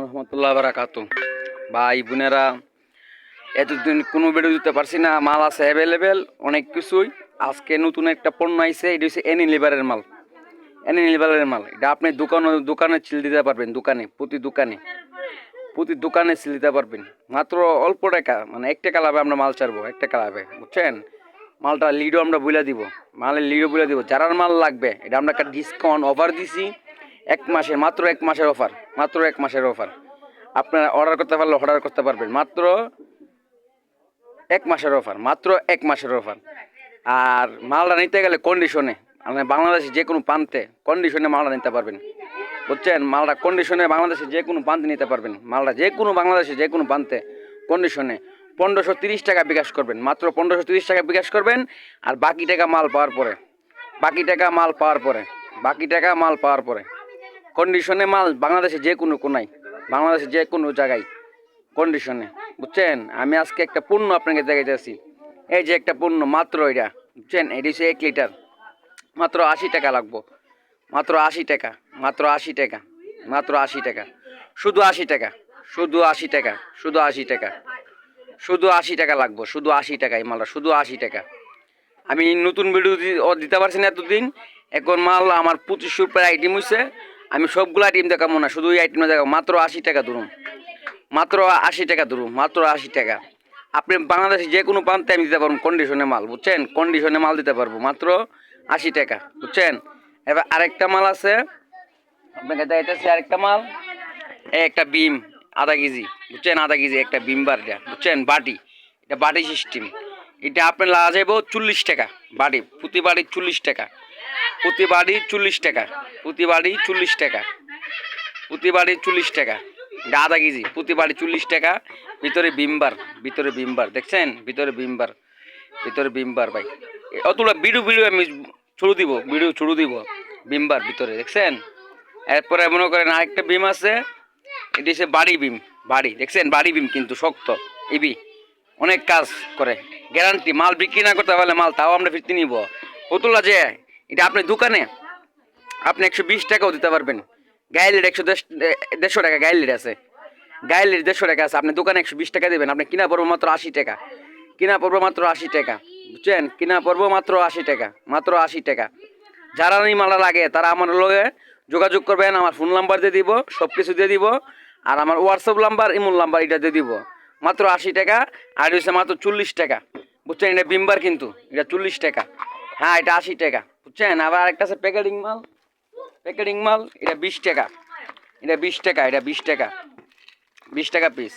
রহমতুল্লাহ বারাকাতু। ভাই বোনেরা, এতদিন কোনো ভিডিও দিতে পারছি না, মাল আছে অ্যাভেলেবেল অনেক কিছুই। আজকে নতুন একটা পণ্য আইছে, এটা হচ্ছে এনি লিভারের মাল। এনি লিভারের মাল এটা আপনি দোকানে চিল দিতে পারবেন, প্রতি দোকানে চিল দিতে পারবেন মাত্র অল্প টাকা, মানে 1 টাকা লাভে আমরা মাল ছাড়বো, 1 টাকা লাভে, বুঝছেন। মালটা লিডও আমরা বলে দিব, মালের লিডও বলে দিব। যারার মাল লাগবে এটা আমরা একটা ডিসকাউন্ট অফার দিছি, 1 মাসের, মাত্র 1 মাসের অফার, মাত্র 1 মাসের অফার। আপনারা অর্ডার করতে পারলে অর্ডার করতে পারবেন, মাত্র 1 মাসের অফার, মাত্র 1 মাসের অফার। আর মালটা নিতে গেলে কন্ডিশনে, মানে বাংলাদেশে যে কোনো প্রান্তে কন্ডিশনে মালটা নিতে পারবেন, বুঝছেন। মালটা কন্ডিশনে বাংলাদেশে যে কোনো প্রান্তে নিতে পারবেন, মালটা যে কোনো বাংলাদেশে যে কোনো প্রান্তে কন্ডিশনে। 1530 টাকা বিকাশ করবেন, মাত্র 1530 টাকা বিকাশ করবেন। আর বাকি টাকা মাল পাওয়ার পরে, বাকি টাকা মাল পাওয়ার পরে কন্ডিশনে মাল বাংলাদেশে যে কোনো কোনায়, বাংলাদেশে যে কোনো জায়গায় কন্ডিশনে, বুঝছেন। আমি আজকে একটা পণ্য আপনাকে দেখাইতেছি। এই যে একটা পণ্য, মাত্র এটা, বুঝছেন, এটি হচ্ছে 1 লিটার, মাত্র 80 টাকা লাগবো, মাত্র 80 টাকা, মাত্র 80 টাকা, মাত্র 80 টাকা, শুধু 80 টাকা, শুধু 80 টাকা, শুধু 80 টাকা, শুধু 80 টাকা লাগবো, শুধু 80 টাকা। এই মালটা শুধু 80 টাকা। আমি নতুন ভিডিও দিতে পারছি না এতদিন। এখন মাল আমার 2500 প্রায় আইটেম হয়েছে, আমি সবগুলো আইটেম দেখাবো না, শুধু ওই আইটেমটা দেখাবো। মাত্র 80 টাকা ধরুন, মাত্র 80 টাকা ধরুন, মাত্র 80 টাকা। আপনি বাংলাদেশে যে কোনো প্রান্তে আমি দিতে পারবো কন্ডিশনে মাল, বুঝছেন, কন্ডিশনে মাল দিতে পারবো মাত্র 80 টাকা, বুঝছেন। এবার আরেকটা মাল আছে আপনাকে দেখাইতেছি, আরেকটা মাল, একটা বিম আধা কেজি, বুঝছেন, আধা কেজি একটা বিম বার, এটা বুঝছেন, বাটি, এটা বাটি সিস্টেম। এটা আপনার লাগা যাইব 40 টাকা বাড়ি, প্রতি বাড়ি 40 টাকা, প্রতি বাড়ি 40 টাকা, প্রতি বাড়ি 40 টাকা, প্রতি বাড়ি 40 টাকা। এটা আধা কেজি, প্রতি বাড়ি 40 টাকা। ভিতরে বিমবার দেখছেন, ভিতরে বিমবার ভাই। অতগুলো ভিডিও আমি ছুড়ু দিব বিমবার ভিতরে, দেখছেন। এরপরে মনে করেন আরেকটা বিম আছে, এটি হচ্ছে বাড়ি বিম, বাড়ি দেখছেন, বাড়ি বিম কিন্তু শক্ত, এবি অনেক কাজ করে, গ্যারান্টি। মাল বিক্রি না করতে পারলে মাল তাও আমরা ফিরতে নিব। পুতুলা যে এটা আপনি দোকানে আপনি 120 টাকাও দিতে পারবেন, গায়ের লিড 150 টাকা, গায়ের লিড আছে, গায়ের লিড 150 টাকা আছে। আপনি দোকানে 120 টাকা দেবেন, আপনি কিনা পড়বো মাত্র 80 টাকা, কিনা পড়বো মাত্র 80 টাকা, বুঝছেন, কিনা পড়বো মাত্র 80 টাকা, মাত্র 80 টাকা। যারা এই মালা লাগে তারা আমার লগে যোগাযোগ করবেন, আমার ফোন নাম্বার দিয়ে দিব, সব কিছু দিয়ে দিব। আর আমার হোয়াটসঅ্যাপ নাম্বার, ইমোল নাম্বার, এটা দিয়ে দিব। মাত্র 80 টাকা। আর হচ্ছে মাত্র 40 টাকা, বুঝছেন, এটা বিমবার কিন্তু, এটা 40 টাকা, হ্যাঁ এটা 80 টাকা, বুঝছেন। আবার আরেকটা আছে প্যাকেটিং মাল, এটা 20 টাকা, এটা 20 টাকা, এটা 20 টাকা, 20 টাকা পিস।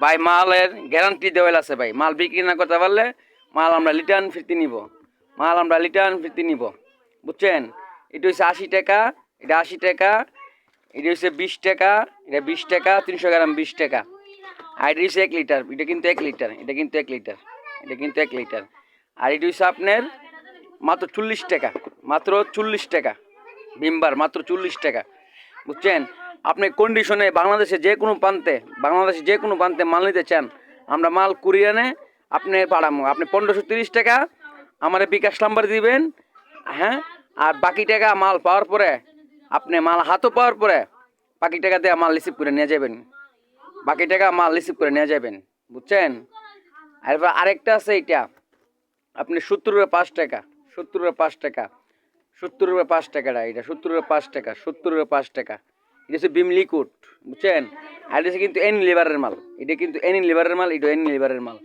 ভাই মালের গ্যারান্টি দেওয়া আছে ভাই, মাল বিক্রি না করতে পারলে মাল আমরা রিটার্ন ফিরতে নিব, বুঝছেন। এটা হচ্ছে 80 টাকা, এটা 80 টাকা, এটা হচ্ছে 20 টাকা, এটা 20 টাকা, 300 গ্রাম 20 টাকা। আর এটা হচ্ছে 1 লিটার, এটা কিন্তু 1 লিটার, এটা কিন্তু 1 লিটার, এটা কিন্তু 1 লিটার। আর এটা হচ্ছে আপনার মাত্র 40 টাকা, মাত্র 40 টাকা ভিমবার, মাত্র 40 টাকা, বুঝছেন। আপনি কন্ডিশনে বাংলাদেশে যে কোনো প্রান্তে মাল নিতে চান, আমরা মাল কুরিয়ানে আপনি পাঠাবো। আপনি 1530 টাকা আমার বিকাশ নাম্বার দিবেন, হ্যাঁ। আর বাকি টাকা মাল পাওয়ার পরে, আপনি মাল হাতও পাওয়ার পরে বাকি টাকা দিয়ে মাল রিসিভ করে নিয়ে যাবেন, বুঝছেন। এরপর আরেকটা আছে, এটা আপনি 70 রুপে 5 টাকা, 70 রুপে 5 টাকা, 70 রুপে 5 টাকাটা, এটা 70 রুপে 5 টাকা, 70 রুপে 5 টাকা। এটা হচ্ছে বিম লিকুইড, বুঝছেন। আর এটা কিন্তু এনি লিভারের মাল, এটা কিন্তু এনি লিভারের মাল, এটা এনি লিভারের মাল।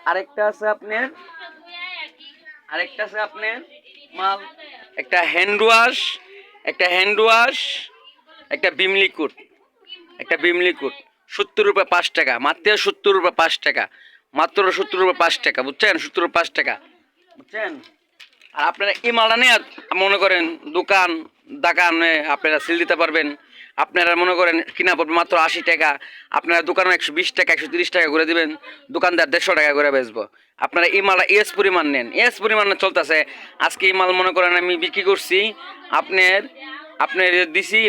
আরেকটা আছে আপনার মাল, একটা হ্যান্ড ওয়াশ, একটা বিম লিকুইড, 70 রুপে 5 টাকা, মাত্র 70 রুপে 5 টাকা, মাত্র 70 রুপে 5 টাকা, বুঝছেন, 70 রুপে 5 টাকা, বুঝছেন। আর আপনারা এই মালটা নিয়ে মনে করেন দোকানে আপনারা সেল দিতে পারবেন। আপনারা মনে করেন কিনা পড়বে মাত্র 80 টাকা, আপনারা দোকানে 120 টাকা 130 টাকা করে দিবেন, দোকানদার 150 টাকা করে বেচবো। আপনারা এই মালটা এস পরিমাণ নেন, চলতেছে। আজকে এই মাল মনে করেন আমি বিক্রি করছি আপনার দিছি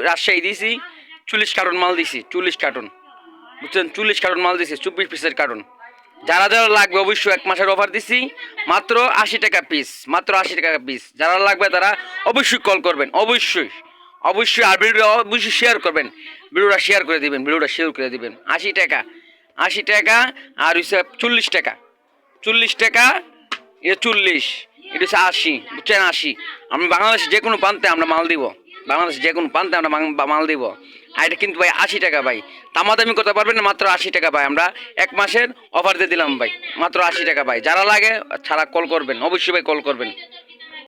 রাজশাহী দিছি 40 কার্টন মাল দিছি, 40 কার্টন, বুঝছেন, 40 কার্টন মাল দিছি, 24 পিসের কার্টন। যারা লাগবে অবশ্যই 1 মাসের অফার দিছি, মাত্র 80 টাকা পিস, মাত্র 80 টাকা পিস। যারা লাগবে তারা অবশ্যই কল করবেন, অবশ্যই, আর ভিডিওটা অবশ্যই শেয়ার করবেন, ভিডিওটা শেয়ার করে দিবেন, ভিডিওটা শেয়ার করে দিবেন। 80 টাকা, 80 টাকা, আর হচ্ছে 40 টাকা, 40 টাকা, এটা 40, এটা হচ্ছে 80, বুঝছেন? 80। আমরা বাংলাদেশে যে কোনো প্রান্তে আমরা মাল দিব, বাংলাদেশে যে কোনো প্রান্তে আমরা মাল দিব। আর এটা কিন্তু ভাই 80 টাকা ভাই, দামাদামি করতে পারবেন না, মাত্র 80 টাকা ভাই। আমরা 1 মাসের অফার দিয়ে দিলাম ভাই, মাত্র 80 টাকা ভাই। যারা লাগে ছাড়া কল করবেন, অবশ্যই ভাই কল করবেন।